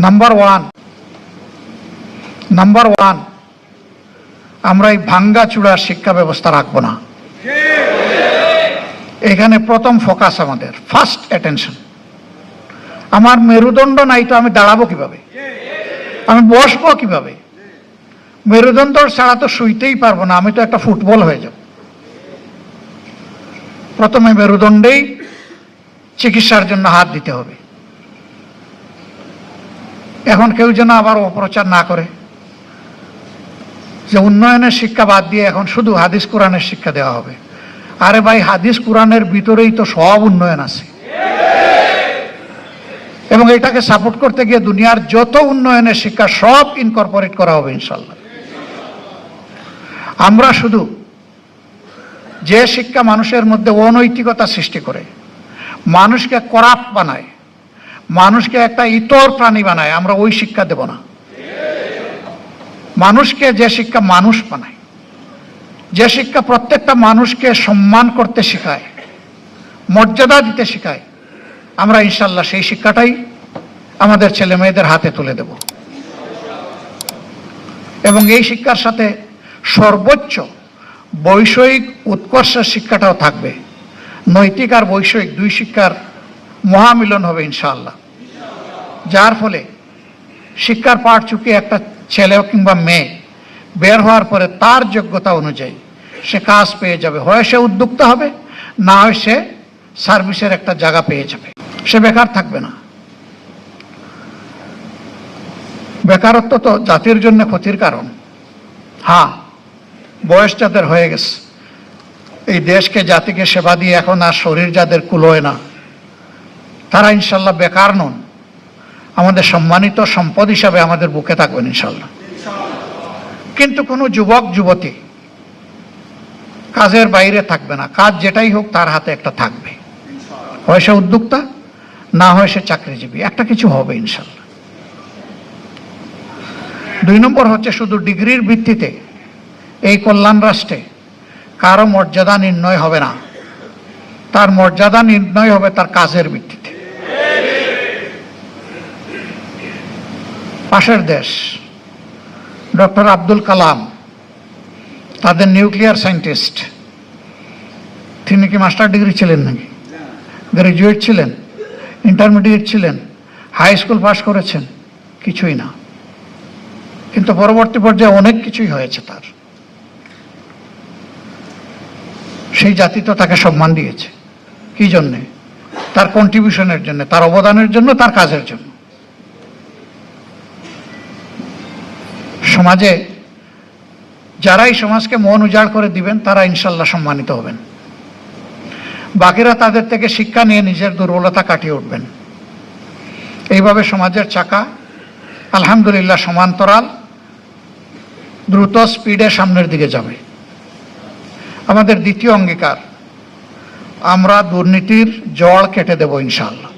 Number one, আমরা এই ভাঙ্গাচুড়ার শিক্ষা ব্যবস্থা রাখবো না। এখানে প্রথম ফোকাস আমাদের, ফার্স্ট অ্যাটেনশন। আমার মেরুদণ্ড নাই তো আমি দাঁড়াবো কিভাবে, আমি বসবো কিভাবে? মেরুদণ্ড ছাড়া তো শুইতেই পারবো না, আমি তো একটা ফুটবল হয়ে যাব। প্রথমে মেরুদণ্ডেই চিকিৎসার জন্য হাত দিতে হবে। এখন কেউ যেন আবার অপপ্রচার না করে যে উন্নয়নের শিক্ষা বাদ দিয়ে এখন শুধু হাদিস কোরআনের শিক্ষা দেওয়া হবে। আরে ভাই, হাদিস কোরআনের ভিতরেই তো সব উন্নয়ন আছে, এবং এটাকে সাপোর্ট করতে গিয়ে দুনিয়ার যত উন্নয়নের শিক্ষা সব ইনকর্পোরেট করা হবে ইনশাল্লাহ। আমরা শুধু যে শিক্ষা মানুষের মধ্যে অনৈতিকতা সৃষ্টি করে, মানুষকে করাপ্ট বানায়, মানুষকে একটা ইতর প্রাণী বানায়, আমরা ওই শিক্ষা দেব না। মানুষকে যে শিক্ষা মানুষ বানায়, যে শিক্ষা প্রত্যেকটা মানুষকে সম্মান করতে শেখায়, মর্যাদা দিতে শেখায়, আমরা ইনশাল্লাহ সেই শিক্ষাটাই আমাদের ছেলে মেয়েদের হাতে তুলে দেব। এবং এই শিক্ষার সাথে সর্বোচ্চ বৈষয়িক উৎকর্ষের শিক্ষাটাও থাকবে। নৈতিক আর বৈষয়িক দুই শিক্ষার মহামিলন হবে ইনশাআল্লাহ, যার ফলে শিক্ষার পাঠ চুকিয়ে একটা ছেলে কিংবা মেয়ে বের হওয়ার পরে তার যোগ্যতা অনুযায়ী সে কাজ পেয়ে যাবে। হয় সে উদ্যোক্তা হবে, না হয় সে সার্ভিসের একটা জায়গা পেয়ে যাবে, সে বেকার থাকবে না। বেকারত্ব তো জাতির জন্য ক্ষতির কারণ। হ্যাঁ, বয়স যাদের হয়ে গেছে, এই দেশকে জাতিকে সেবা দিয়ে এখন আর শরীর যাদের কুলোয় না, তারা ইনশাল্লাহ বেকার নন, আমাদের সম্মানিত সম্পদ হিসাবে আমাদের বুকে থাকবেন ইনশাল্লাহ। কিন্তু কোনো যুবক যুবতী কাজের বাইরে থাকবে না, কাজ যেটাই হোক তার হাতে একটা থাকবে। হয় সে উদ্যোক্তা, না হয় সে চাকরিজীবী, একটা কিছু হবে ইনশাল্লাহ। 2 নম্বর হচ্ছে, শুধু ডিগ্রির ভিত্তিতে এই কল্যাণ রাষ্ট্রে কারো মর্যাদা নির্ণয় হবে না, তার মর্যাদা নির্ণয় হবে তার কাজের ভিত্তিতে। পাশের দেশ ডক্টর আব্দুল কালাম, তাদের নিউক্লিয়ার সায়েন্টিস্ট, তিনি কি মাস্টার ডিগ্রি ছিলেন নাকি? গ্রাজুয়েট ছিলেন, ইন্টারমিডিয়েট ছিলেন, হাই স্কুল পাস করেছেন? কিছুই না। কিন্তু পরবর্তী পর্যায়ে অনেক কিছুই হয়েছে তার। সেই জাতি তো তাকে সম্মান দিয়েছে। কি জন্যে? তার কন্ট্রিবিউশনের জন্য, তার অবদানের জন্য, তার কাজের জন্য। সমাজে যারাই সমাজকে মন উজাড় করে দিবেন তারা ইনশাল্লাহ সম্মানিত হবেন। বাকিরা তাদের থেকে শিক্ষা নিয়ে নিজের দুর্বলতা কাটিয়ে উঠবেন। এইভাবে সমাজের চাকা আলহামদুলিল্লাহ সমান্তরাল দ্রুত স্পিডে সামনের দিকে যাবে। আমাদের দ্বিতীয় অঙ্গীকার, আমরা দুর্নীতির জড় কেটে দেব ইনশাআল্লাহ।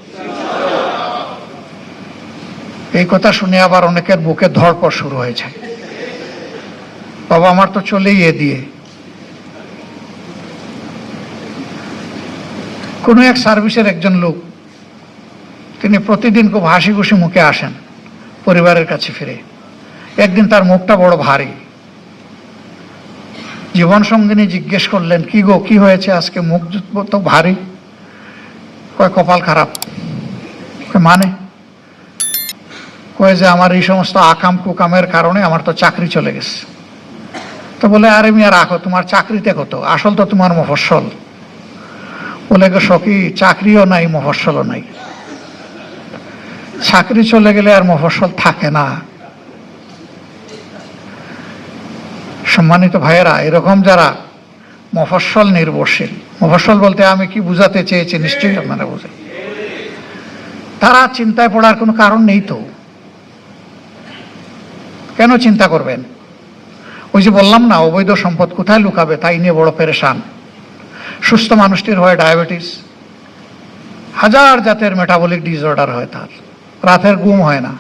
এই কথা শুনে আবার অনেকের বুকে ধড়পড় শুরু হয়ে যায়, বাবা আমার তো চলেই এ দিয়ে। কোনো এক সার্ভিসের একজন লোক, তিনি প্রতিদিন খুব হাসি খুশি মুখে আসেন পরিবারের কাছে ফিরে। একদিন তার মুখটা বড় ভারী। জীবন সঙ্গিনী জিজ্ঞেস করলেন, কি গো, কি হয়েছে আজকে মুখ তো ভারী? কয় কপাল খারাপ। মানে? কয় যে আমার এই সমস্ত আকাম কুকামের কারণে আমার তো চাকরি চলে গেছে। তো বলে, আরে মিয়া রাখো, তোমার চাকরিতে কত, আসল তো তোমার মফস্বল। বলে গো সখী, চাকরিও নাই মফস্বলও নাই। চাকরি চলে গেলে আর মফস্বল থাকে না। সম্মানিত ভাইয়েরা, এরকম যারা মফস্বল নির্ভরশীল, মফস্বল বলতে আমি কি বুঝাতে চেয়েছি নিশ্চয়ই আপনারা বোঝেন, তারা চিন্তায় পড়ার কোনো কারণ নেই। তো কেন চিন্তা করবেন? ওই যে বললাম না, অবৈধ সম্পদ কোথায় লুকাবে তাই নিয়ে বড় পেরেশান। সুস্থ মানুষটির হয় ডায়াবেটিস, হাজার জাতের মেটাবলিক ডিসঅর্ডার হয়, তার রাতের ঘুম হয় না,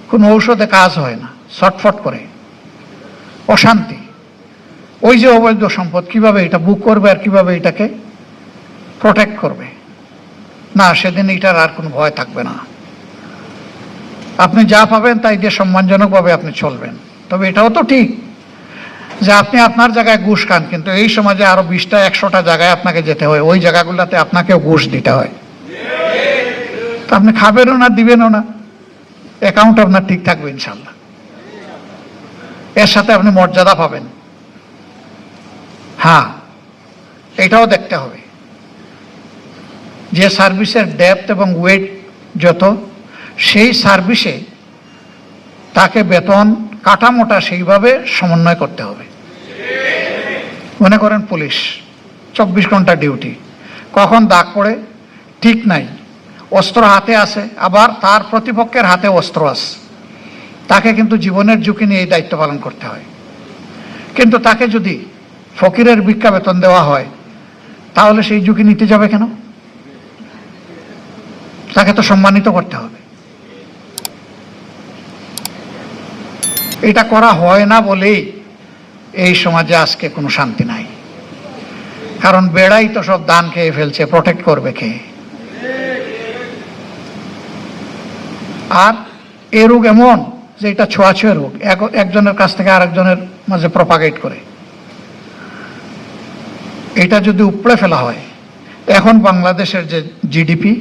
কোনো ঔষধে কাজ হয় না, ছটফট করে, অশান্তি। ওই যে অবৈধ সম্পদ, কিভাবে এটা বুক করবে আর কিভাবে এটাকে প্রোটেক্ট করবে? না, সেদিন এটার আর কোনো ভয় থাকবে না। আপনি যা পাবেন তাই দিয়ে সম্মানজনকভাবে আপনি চলবেন। তবে এটাও তো ঠিক যে আপনি আপনার জায়গায় ঘুষ খান, কিন্তু এই সমাজে আরো 20টা 100টা জায়গায় আপনাকে যেতে হয়, ওই জায়গাগুলোতে আপনাকেও ঘুষ দিতে হয়। তো আপনি খাবেনও না, দিবেনও না, অ্যাকাউন্ট আপনার ঠিক থাকবে ইনশাল্লাহ। এর সাথে আপনি মর্যাদা পাবেন। হ্যাঁ, এটাও দেখতে হবে যে সার্ভিসের ডেপথ এবং ওয়েট যত, সেই সার্ভিসে তাকে বেতন কাঠামোটা সেইভাবে সমন্বয় করতে হবে। মনে করেন পুলিশ 24 ঘন্টা ডিউটি, কখন দাগ পড়ে ঠিক নাই, অস্ত্র হাতে আছে, আবার তার প্রতিপক্ষের হাতে অস্ত্র আছে, তাকে কিন্তু জীবনের ঝুঁকি নিয়ে এই দায়িত্ব পালন করতে হয়। কিন্তু তাকে যদি ফকিরের ভিক্ষা বেতন দেওয়া হয়, তাহলে সেই ঝুঁকি নিতে যাবে কেন? তাকে তো সম্মানিত করতে হবে। এটা করা হয় না বলেই এই সমাজে আজকে কোনো শান্তি নাই। কারণ বেড়াই তো সব দান খেয়ে ফেলছে, প্রোটেক্ট করবে কে? আর এ রোগ এমন যে এটা ছোঁয়াছুঁয়ে রোগ, একজনের কাছ থেকে আরেকজনের মাঝে প্রপাগেট করে। এটা যদি উপড়ে ফেলা হয়, এখন বাংলাদেশের যে জিডিপি,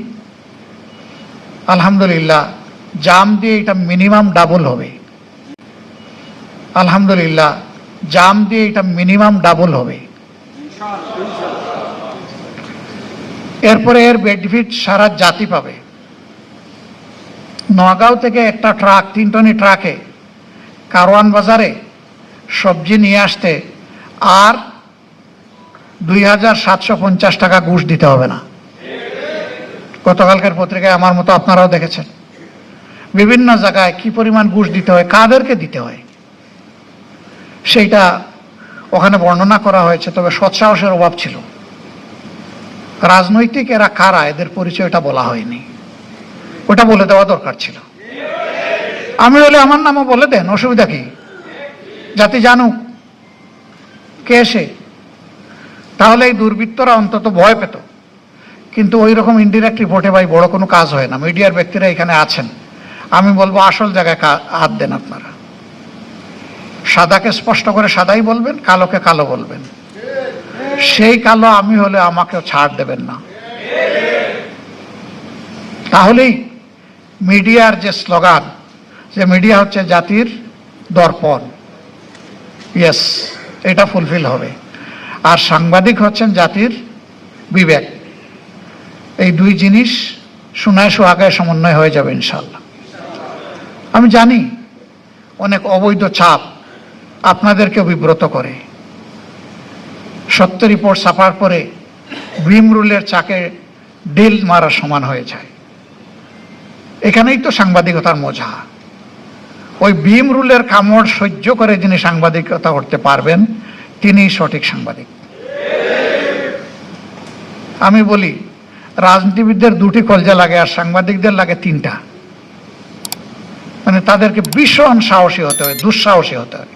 আলহামদুলিল্লাহ জাম দিয়ে এটা মিনিমাম ডাবল হবে। আলহামদুলিল্লাহ জাম দিয়ে এটা মিনিমাম ডাবল হবে। এরপরে এর বেনিফিট সারা জাতি পাবে। নগাঁও থেকে একটা ট্রাক, 3 টনি ট্রাকে কারওয়ান বাজারে সবজি নিয়ে আসতে আর 2750 টাকা ঘুষ দিতে হবে না। গতকালকের পত্রিকায় আমার মতো আপনারাও দেখেছেন বিভিন্ন জায়গায় কি পরিমাণ ঘুষ দিতে হয়, কাদেরকে দিতে হয় সেইটা ওখানে বর্ণনা করা হয়েছে। তবে সৎসাহসের অভাব ছিল। রাজনৈতিক এরা কারা, এদের পরিচয়টা বলা হয়নি, ওটা বলে দেওয়া দরকার ছিল। আমি হলে আমার নামও বলে দেন, অসুবিধা কি? জাতি জানুক কে সে, তাহলে এই দুর্বৃত্তরা অন্তত ভয় পেত। কিন্তু ওই রকম ইনডিরেক্ট রিপোর্টে ভাই বড় কোনো কাজ হয় না। মিডিয়ার ব্যক্তিরা এখানে আছেন, আমি বলবো আসল জায়গায় হাত দেন আপনারা। সাদাকে স্পষ্ট করে সাদাই বলবেন, কালোকে কালো বলবেন। সেই কালো আমি হলে আমাকেও ছাড় দেবেন না। তাহলেই মিডিয়ার যে স্লোগান, যে মিডিয়া হচ্ছে জাতির দর্পণ, ইয়েস, এটা ফুলফিল হবে। আর সাংবাদিক হচ্ছেন জাতির বিবেক। এই দুই জিনিস সোনায় সোহাগায় সমন্বয় হয়ে যাবে ইনশাল্লাহ। আমি জানি অনেক অবৈধ চাপ আপনাদেরকে বিব্রত করে। সত্য রিপোর্ট ছাপার পরে ভীম রুলের চাকে ডিল মারা সমান হয়ে যায়। এখানেই তো সাংবাদিকতার মজা। ওই ভীম রুলের কামড় সহ্য করে যিনি সাংবাদিকতা করতে পারবেন, তিনি সঠিক সাংবাদিক। আমি বলি রাজনীতিবিদদের 2টি কলজা লাগে আর সাংবাদিকদের লাগে 3টা। মানে তাদেরকে ভীষণ সাহসী হতে হয়, দুঃসাহসী হতে হয়।